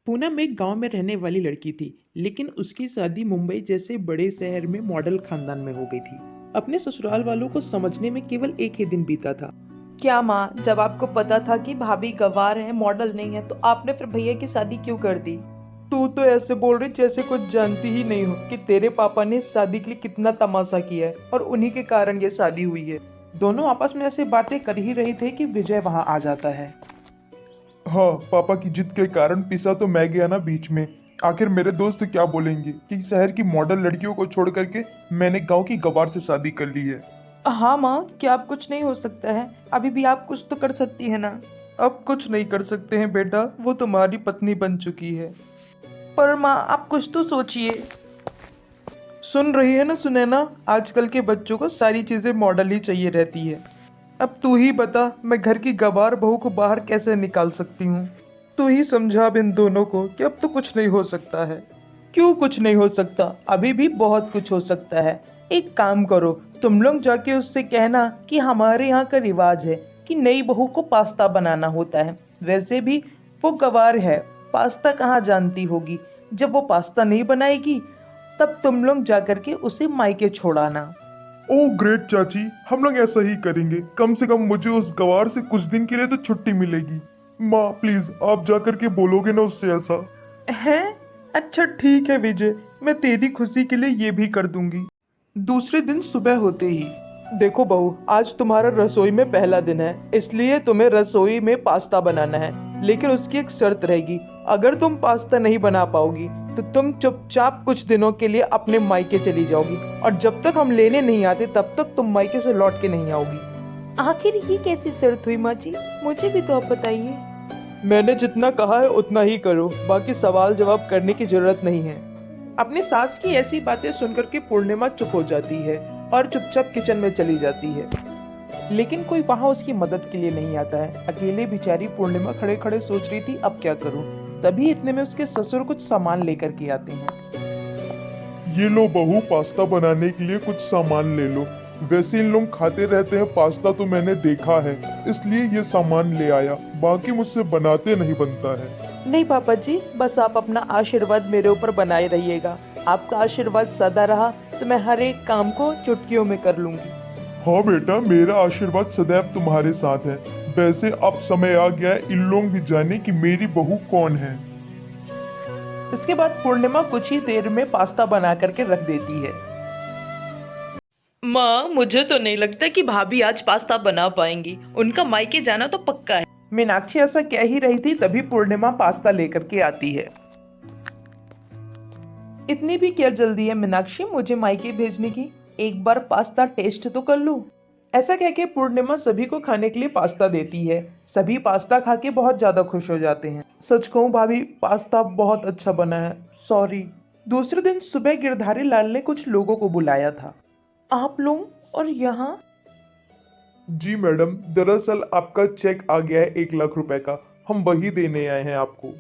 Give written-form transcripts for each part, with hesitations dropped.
पूनम एक गांव में रहने वाली लड़की थी, लेकिन उसकी शादी मुंबई जैसे बड़े शहर में मॉडल खानदान में हो गई थी। अपने ससुराल वालों को समझने में केवल एक ही दिन बीता था। क्या माँ, जब आपको पता था कि भाभी गंवार है, मॉडल नहीं है, तो आपने फिर भैया की शादी क्यों कर दी? तू तो ऐसे बोल रही जैसे कुछ जानती ही नहीं हो कि तेरे पापा ने शादी के लिए कितना तमाशा किया है और उन्हीं के कारण ये शादी हुई है। दोनों आपस में ऐसे बातें कर ही रहे थे कि विजय वहां आ जाता है। हाँ, पापा की जिद के कारण पिसा तो मैं गया ना बीच में। आखिर मेरे दोस्त क्या बोलेंगे कि शहर की मॉडल लड़कियों को छोड़ करके मैंने गांव की गवार से शादी कर ली है। हाँ माँ, क्या अब कुछ नहीं हो सकता है? अभी भी आप कुछ तो कर सकती है ना। अब कुछ नहीं कर सकते हैं बेटा, वो तुम्हारी पत्नी बन चुकी है। पर माँ, आप कुछ तो सोचिए। सुन रही है ना सुनैना, आजकल के बच्चों को सारी चीजें मॉडल ही चाहिए रहती है। अब तू ही बता, मैं घर की गवार बहू को बाहर कैसे निकाल सकती हूँ? तू ही समझा अब इन दोनों को कि अब तो कुछ नहीं हो सकता है। क्यों कुछ नहीं हो सकता? अभी भी बहुत कुछ हो सकता है। एक काम करो, तुम लोग जाके उससे कहना कि हमारे यहाँ का रिवाज है कि नई बहू को पास्ता बनाना होता है। वैसे भी वो गवार है, पास्ता कहाँ जानती होगी। जब वो पास्ता नहीं बनाएगी तब तुम लोग जाकर के उसे मायके छोड़ाना। ओह ग्रेट चाची, हम लोग ऐसा ही करेंगे। कम से कम मुझे उस गवार से कुछ दिन के लिए तो छुट्टी मिलेगी। माँ प्लीज, आप जा करके बोलोगे ना उससे ऐसा। हैं? अच्छा ठीक है विजय, मैं तेरी खुशी के लिए ये भी कर दूंगी। दूसरे दिन सुबह होते ही, देखो बहू, आज तुम्हारा रसोई में पहला दिन है, इसलिए तुम्हें रसोई में पास्ता बनाना है। लेकिन उसकी एक शर्त रहेगी, अगर तुम पास्ता नहीं बना पाओगी तो तुम चुपचाप कुछ दिनों के लिए अपने मायके चली जाओगी, और जब तक हम लेने नहीं आते तब तक तुम मायके से लौट के नहीं आओगी। आखिर ये कैसी शर्त हुई माँ जी? मुझे भी तो आप बताइए। मैंने जितना कहा है उतना ही करो, बाकी सवाल जवाब करने की जरूरत नहीं है। अपनी सास की ऐसी बातें सुनकर के पूर्णिमा चुप हो जाती है और चुपचाप किचन में चली जाती है। लेकिन कोई वहां उसकी मदद के लिए नहीं आता है। अकेले बेचारी पूर्णिमा खड़े खड़े सोच रही थी अब क्या करूं। तभी इतने में उसके ससुर कुछ सामान लेकर के आते हैं। ये लो बहू, पास्ता बनाने के लिए कुछ सामान ले लो। वैसे इन लोग खाते रहते हैं पास्ता, तो मैंने देखा है, इसलिए ये सामान ले आया। बाकी मुझसे बनाते नहीं बनता है। नहीं पापा जी, बस आप अपना आशीर्वाद मेरे ऊपर बनाए रहिएगा। आपका आशीर्वाद सदा रहा तो मैं हर एक काम को चुटकियों में कर लूंगी। हाँ बेटा, मेरा आशीर्वाद सदैव तुम्हारे साथ है। वैसे अब समय आ गया है इन लोग भी जाने कि मेरी बहू कौन है। इसके बाद पूर्णिमा कुछ ही देर में पास्ता बना करके रख देती है। माँ, मुझे तो नहीं लगता कि भाभी आज पास्ता बना पाएंगी। उनका मायके जाना तो पक्का है। मीनाक्षी ऐसा कह ही रही थी, तभी पूर्णिमा पास्ता लेकर के आती है। इतनी भी क्या जल्दी है मीनाक्षी मुझे मायके भेजने की? एक बार पास्ता टेस्ट तो कर लूं। ऐसा कह के पूर्णिमा सभी को खाने के लिए पास्ता देती है। सभी पास्ता खा के बहुत ज्यादा खुश हो जाते हैं। सच कहूं भाभी, पास्ता बहुत अच्छा बना है, सॉरी। दूसरे दिन सुबह गिरधारी लाल ने कुछ लोगों को बुलाया था। आप लोग और यहाँ? जी मैडम, दरअसल आपका चेक आ गया है 1 लाख रुपए का। हम वही देने आए हैं आपको।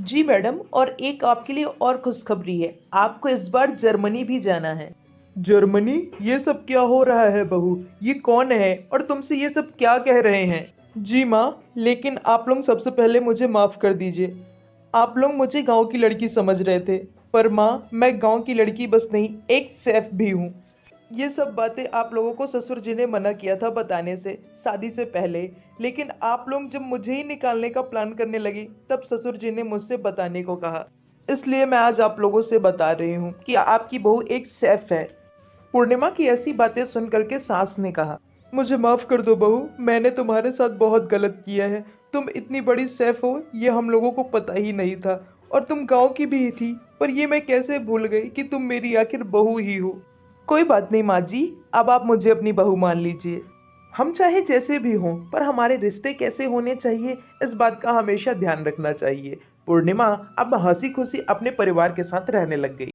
जी मैडम, और एक आपके लिए और खुशखबरी है, आपको इस बार जर्मनी भी जाना है। जर्मनी? ये सब क्या हो रहा है बहू? ये कौन है और तुमसे ये सब क्या कह रहे हैं? जी माँ, लेकिन आप लोग सबसे पहले मुझे माफ़ कर दीजिए। आप लोग मुझे गांव की लड़की समझ रहे थे, पर माँ, मैं गांव की लड़की बस नहीं, एक शेफ भी हूँ। ये सब बातें आप लोगों को ससुर जी ने मना किया था बताने से शादी से पहले, लेकिन आप लोग जब मुझे ही निकालने का प्लान करने लगी तब ससुर जी ने मुझसे बताने को कहा। इसलिए मैं आज आप लोगों से बता रही हूँ कि आपकी बहू एक शेफ है। पूर्णिमा की ऐसी बातें सुन करके सास ने कहा, मुझे माफ़ कर दो बहू, मैंने तुम्हारे साथ बहुत गलत किया है। तुम इतनी बड़ी शेफ हो ये हम लोगों को पता ही नहीं था, और तुम गाँव की भी थी, पर ये मैं कैसे भूल गई कि तुम मेरी आखिर बहू ही हो। कोई बात नहीं माँ जी, अब आप मुझे अपनी बहू मान लीजिए। हम चाहे जैसे भी हों, पर हमारे रिश्ते कैसे होने चाहिए इस बात का हमेशा ध्यान रखना चाहिए। पूर्णिमा अब हंसी खुशी अपने परिवार के साथ रहने लग गई।